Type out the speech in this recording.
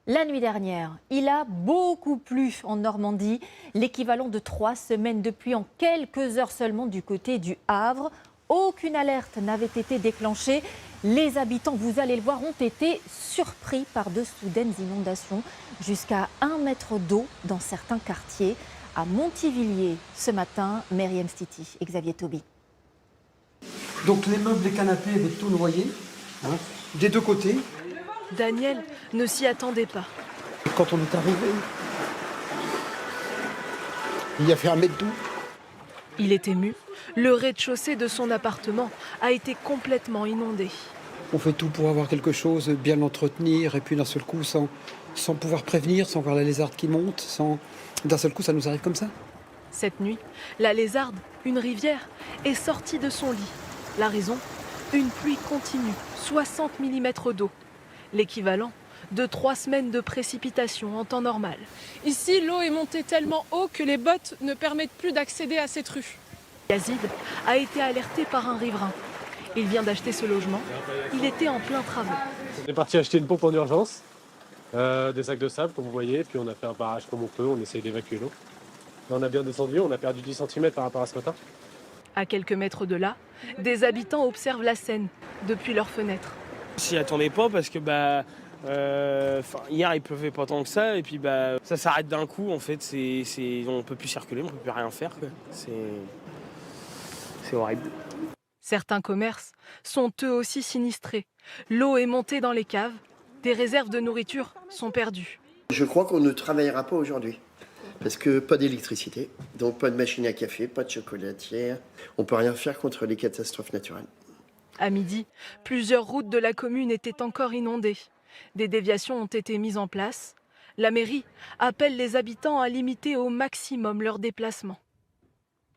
La nuit dernière, il a beaucoup plu en Normandie, l'équivalent de 3 semaines de pluie en quelques heures seulement du côté du Havre. Aucune alerte n'avait été déclenchée. Les habitants, vous allez le voir, ont été surpris par de soudaines inondations, jusqu'à 1 mètre d'eau dans certains quartiers. À Montivilliers, ce matin, Myriam Stiti et Xavier Tauby. Donc les meubles, les canapés avaient tout noyé, des deux côtés. Daniel ne s'y attendait pas. Quand on est arrivé, il y a fait 1 mètre d'eau. Il est ému. Le rez-de-chaussée de son appartement a été complètement inondé. On fait tout pour avoir quelque chose, bien l'entretenir, et puis d'un seul coup, sans pouvoir prévenir, sans voir la lézarde qui monte, d'un seul coup, ça nous arrive comme ça. Cette nuit, la lézarde, une rivière, est sortie de son lit. La raison, une pluie continue, 60 mm d'eau. L'équivalent de 3 semaines de précipitations en temps normal. Ici, l'eau est montée tellement haut que les bottes ne permettent plus d'accéder à cette rue. Yazid a été alerté par un riverain. Il vient d'acheter ce logement. Il était en plein travaux. On est parti acheter une pompe en urgence, des sacs de sable comme vous voyez, puis on a fait un barrage comme on peut, on essaye d'évacuer l'eau. Là, on a bien descendu, on a perdu 10 cm par rapport à ce matin. À quelques mètres de là, des habitants observent la scène depuis leurs fenêtres. On s'y attendait pas parce que hier il pleuvait pas tant que ça et puis ça s'arrête d'un coup en fait, on peut plus circuler, on peut plus rien faire quoi. C'est horrible. Certains commerces sont eux aussi sinistrés. L'eau est montée dans les caves, des réserves de nourriture sont perdues. Je crois qu'on ne travaillera pas aujourd'hui. Parce que pas d'électricité, donc pas de machine à café, pas de chocolatière. On peut rien faire contre les catastrophes naturelles. À midi, plusieurs routes de la commune étaient encore inondées. Des déviations ont été mises en place. La mairie appelle les habitants à limiter au maximum leurs déplacements.